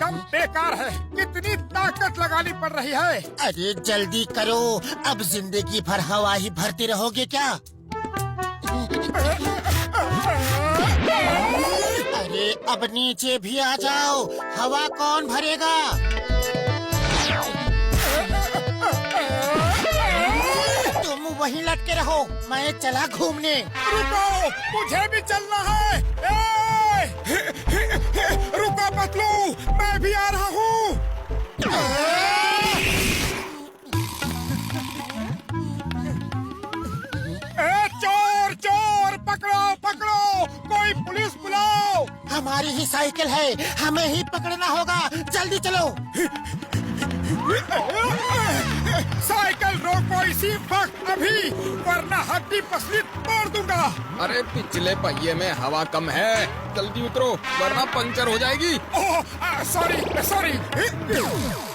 एकदम बेकार है। कितनी ताकत लगानी पड़ रही है। अरे जल्दी करो, अब जिंदगी भर हवा ही भरते रहोगे क्या? अरे अब नीचे भी आ जाओ, हवा कौन भरेगा? तुम वहीं लटके रहो, मैं चला घूमने। रुको, मुझे भी चलना है। रुको पतलू, मैं भी आ रहा हूँ। चोर चोर, पकड़ो पकड़ो, कोई पुलिस बुलाओ। हमारी ही साइकिल है, हमें ही पकड़ना होगा, जल्दी चलो। साइकिल रोको इसी वक्त अभी, वरना हड्डी पसली तोड़ दूंगा। अरे पिछले पहिए में हवा कम है, जल्दी उतरो वरना पंचर हो जाएगी। Oh sorry sorry.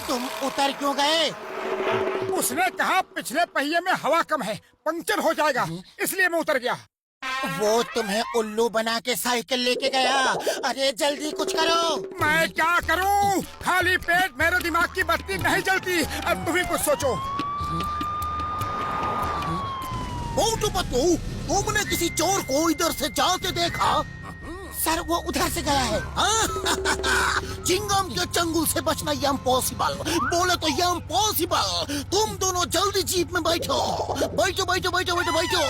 तुम उतर क्यों गए? उसने कहा पिछले पहिए में हवा कम है, पंचर हो जाएगा, इसलिए मैं उतर गया। वो तुम्हें उल्लू बना के साइकिल लेके गया। अरे जल्दी कुछ करो। मैं क्या करूं? खाली पेट मेरे दिमाग की बत्ती नहीं जलती। अब तुम ही कुछ सोचो। मोटू पतलू, तुमने किसी चोर को इधर से जाते देखा? सर वो उधर से गया है। चिंगम के चंगुल से बचना इम्पॉसिबल, बोले तो इम्पॉसिबल। तुम दोनों जल्दी जीप में बैठो, बैठो बैठो बैठो बैठो बैठो।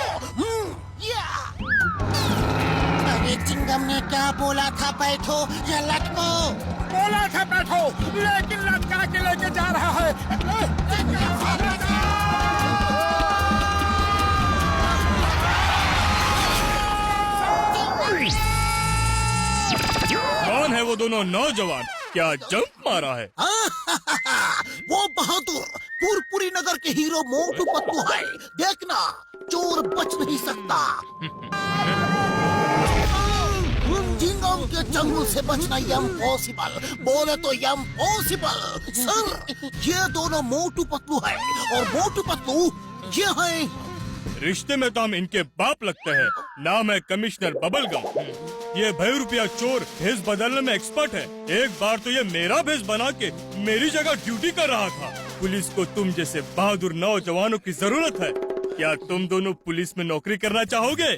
अरे चिंगम ने क्या बोला था, बैठो या लटको? बोला था बैठो, लेकिन लटका के लेके जा रहा है। कौन है वो दोनों नौजवान? क्या जंप मारा है? वो बहादुर पुरपुरी नगर के हीरो मोटू पतलू है। देखना, चोर बच नहीं सकता। चिंगम के चंगुल से बचना इम्पॉसिबल, बोले तो इम्पॉसिबल। सर, ये दोनों मोटू पतलू है और मोटू पतलू ये है। रिश्ते में तो हम इनके बाप लगते हैं। नाम है कमिश्नर बबलगम। ये ₹2 चोर भेष बदलने में एक्सपर्ट है। एक बार तो ये मेरा भेष बना के मेरी जगह ड्यूटी कर रहा था। पुलिस को तुम जैसे बहादुर नौजवानों की जरूरत है। क्या तुम दोनों पुलिस में नौकरी करना चाहोगे?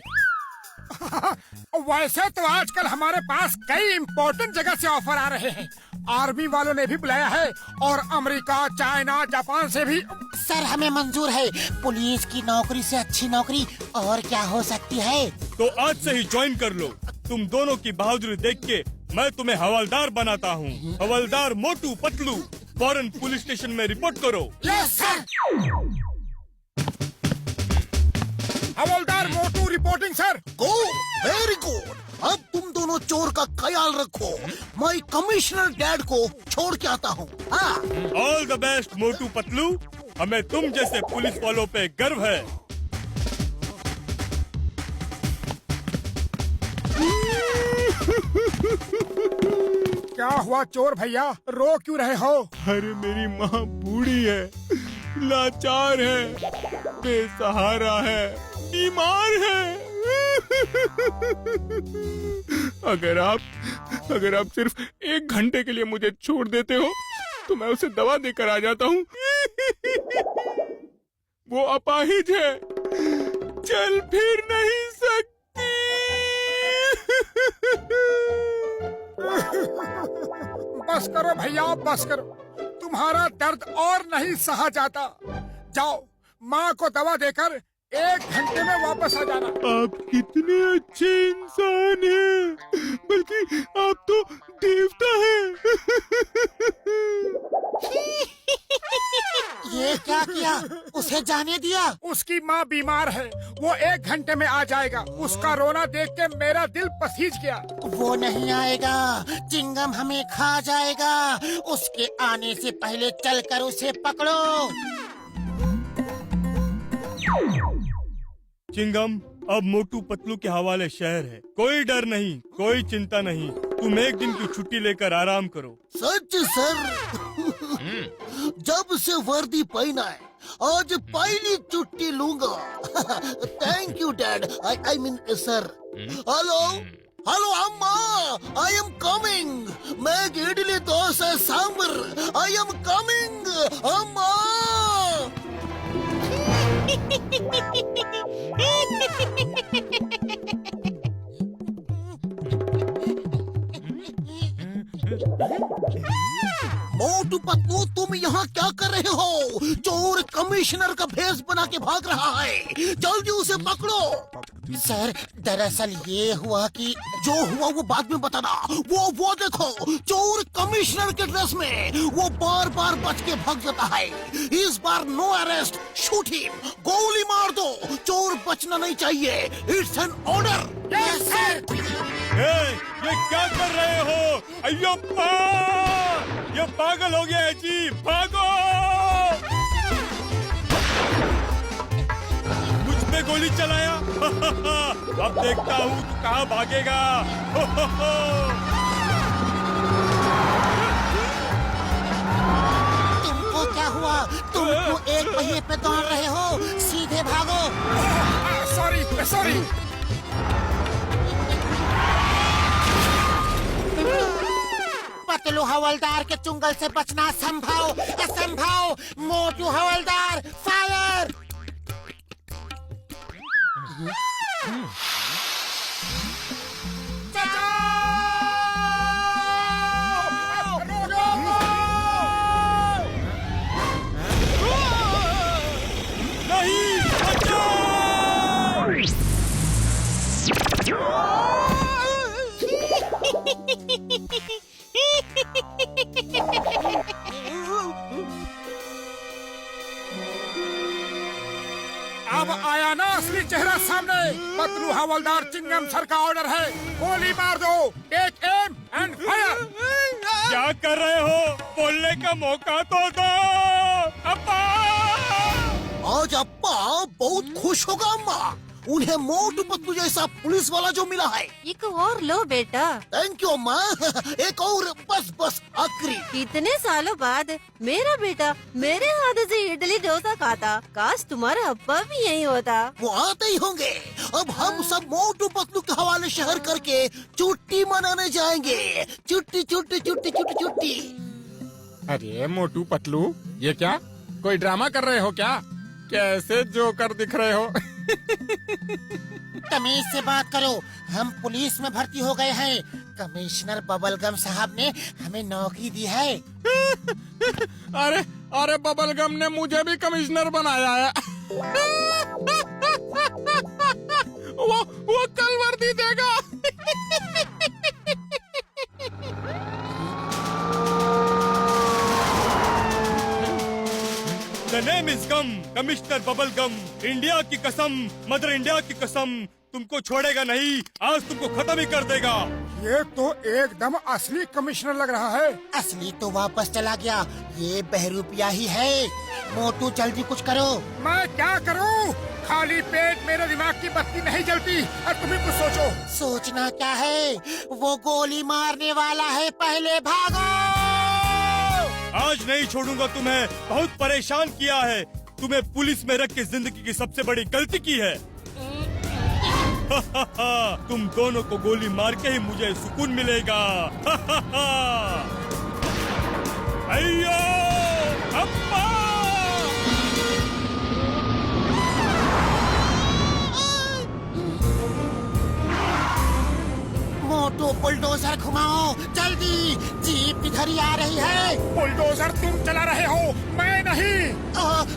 वैसे तो आजकल हमारे पास कई इम्पोर्टेंट जगह से ऑफर आ रहे हैं। आर्मी वालों ने भी बुलाया है और अमेरिका, चाइना, जापान से भी। सर हमें मंजूर है। पुलिस की नौकरी से अच्छी नौकरी और क्या हो सकती है? तो आज से ही ज्वाइन कर लो। तुम दोनों की बहादुरी देख के मैं तुम्हें हवलदार बनाता हूँ। हवलदार मोटू पतलू, फौरन पुलिस स्टेशन में रिपोर्ट करो। Yes sir. हवलदार Motu reporting sir. Go, very good. अब तुम दोनों चोर का ख्याल रखो, मैं कमिश्नर डैड को छोड़ के आता हूँ। All the best Motu Patlu, हमें तुम जैसे पुलिस वालों पे गर्व है। क्या हुआ चोर भैया, रो क्यों रहे हो? अरे मेरी माँ बूढ़ी है, लाचार है, बेसहारा है, बीमार है। अगर आप सिर्फ 1 घंटे के लिए मुझे छोड़ देते हो तो मैं उसे दवा देकर आ जाता हूँ। वो अपाहिज है, चल फिर नहीं सकती। बस करो भैया, बस करो। तुम्हारा दर्द और नहीं सहा जाता। जाओ, माँ को दवा देकर 1 घंटे में वापस आ जाना। आप कितने अच्छे इंसान हैं, बल्कि आप तो देवता हैं। ये क्या किया? उसे जाने दिया? उसकी माँ बीमार है, वो 1 घंटे में आ जाएगा। उसका रोना देख के मेरा दिल पसीज गया। वो नहीं आएगा, चिंगम हमें खा जाएगा। उसके आने से पहले चलकर उसे पकड़ो। चिंगम अब मोटू पतलू के हवाले शहर है। कोई डर नहीं, कोई चिंता नहीं। तुम 1 दिन की छुट्टी लेकर आराम करो। सच सर, जब से वर्दी पहना है आज पहली छुट्टी लूंगा। Thank you dad, I mean sir. Hello hello अम्मा, आई एम कमिंग। मैं idli dosa sambar, I am coming अम्मा। मोटू पतलू, तुम यहाँ क्या कर रहे हो? चोर कमिश्नर का भेष बना के भाग रहा है, जल्दी उसे पकड़ो। सर, दरअसल ये हुआ कि जो हुआ वो बाद में बताना। वो देखो, चोर कमिश्नर के ड्रेस में वो बार बार बच के भाग जाता है। इस बार नो अरेस्ट, शूट हिम, गोली मार दो, चोर बचना नहीं चाहिए। It's an order. Yes sir. ये क्या कर रहे हो? अयो ये पागल हो गया है जी, भागो! मुझ पे गोली चलाया। अब देखता हूँ तू कहाँ भागेगा। तुमको क्या हुआ? तुम तो एक पहिए पे दौड़ रहे हो, सीधे भागो। सॉरी। पतलू हवलदार के चुंगल से बचना असंभव। मोटू हवलदार, फायर! नहीं, अब आया ना असली चेहरा सामने। पतलू हवलदार चिंगम सर का ऑर्डर है, गोली मार दो। Take M and fire. क्या कर रहे हो? बोलने का मौका तो दो। अब्बा! आज अप्पा बहुत खुश होगा अम्मा। उन्हें मोटू पतलू जैसा पुलिस वाला जो मिला है। एक और लो बेटा। थैंक यू अम्मा। एक और, बस आखिरी। इतने सालों बाद मेरा बेटा मेरे हाथ से इडली डोसा खाता। काश तुम्हारा अब्बा भी यही होता। वो आते ही होंगे। अब हम सब मोटू पतलू के हवाले शहर करके छुट्टी मनाने जाएंगे। छुट्टी। अरे मोटू पतलू, ये क्या कोई ड्रामा कर रहे हो क्या? कैसे जोकर दिख रहे हो? तमीज से बात करो, हम पुलिस में भर्ती हो गए हैं। कमिश्नर बबलगम साहब ने हमें नौकरी दी है। अरे बबलगम ने मुझे भी कमिश्नर बनाया है। वो कल वर्दी देगा। The name is Gum, commissioner bubble gum. India की कसम, मदर इंडिया की कसम, तुमको छोड़ेगा नहीं, आज तुमको खत्म ही कर देगा। ये तो एकदम असली कमिश्नर लग रहा है। असली तो वापस चला गया, ये बहरूपिया ही है। मोटू जल्दी कुछ करो। मैं क्या करूं? खाली पेट मेरे दिमाग की बत्ती नहीं जलती। और तुम्हें कुछ सोचो। सोचना क्या है, वो गोली मारने वाला है, पहले भागो। आज नहीं छोड़ूंगा तुम्हें, बहुत परेशान किया है। तुम्हें पुलिस में रख के जिंदगी की सबसे बड़ी गलती की है। तुम दोनों को गोली मार के ही मुझे सुकून मिलेगा। अय्यो अब्बा! मोटू बुलडोजर घुमाओ जल्दी, जीप इधर ही आ रही है। बुलडोजर तुम चला रहे हो, मैं नहीं।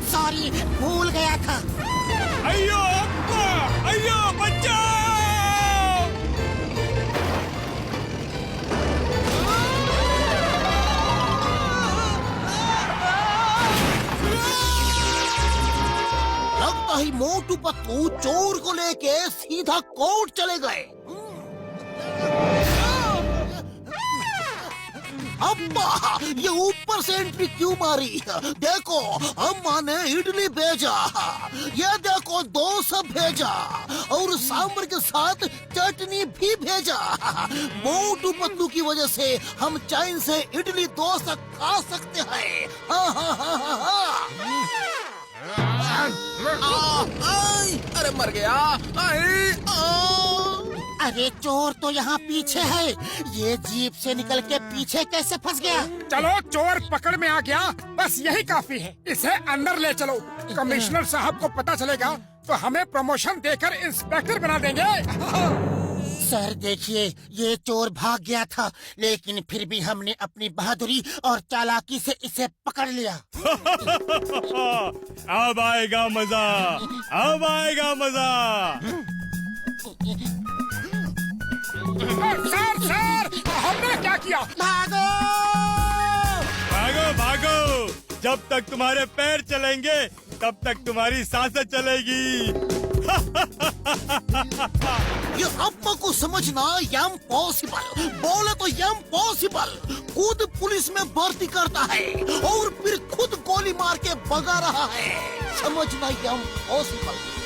सॉरी, भूल गया था। अय्यो अब्बा! अय्यो बच्चा! लगता ही मोटू पतलू चोर को लेके सीधा कोर्ट चले गए। अम्मा, ये ऊपर से एंट्री क्यों मारी? देखो, अम्मा ने इडली भेजा, ये देखो डोसा भेजा, और सांबर के साथ चटनी भी भेजा। मोटू पतलू की वजह से हम चैन से इडली डोसा खा सकते हैं। अरे मर गया। अरे चोर तो यहाँ पीछे है, ये जीप से निकल के पीछे कैसे फंस गया? चलो चोर पकड़ में आ गया, बस यही काफी है। इसे अंदर ले चलो। कमिश्नर साहब को पता चलेगा तो हमें प्रमोशन देकर इंस्पेक्टर बना देंगे। सर देखिए, ये चोर भाग गया था, लेकिन फिर भी हमने अपनी बहादुरी और चालाकी से इसे पकड़ लिया। अब आएगा मजा, अब आएगा मजा। सर हमने क्या किया? भागो! भागो भागो, जब तक तुम्हारे पैर चलेंगे तब तक तुम्हारी सांसें चलेगी। ये अप्पा को समझना इम्पॉसिबल, बोले तो इम्पॉसिबल। खुद पुलिस में भर्ती करता है और फिर खुद गोली मार के भगा रहा है, समझना इम्पॉसिबल।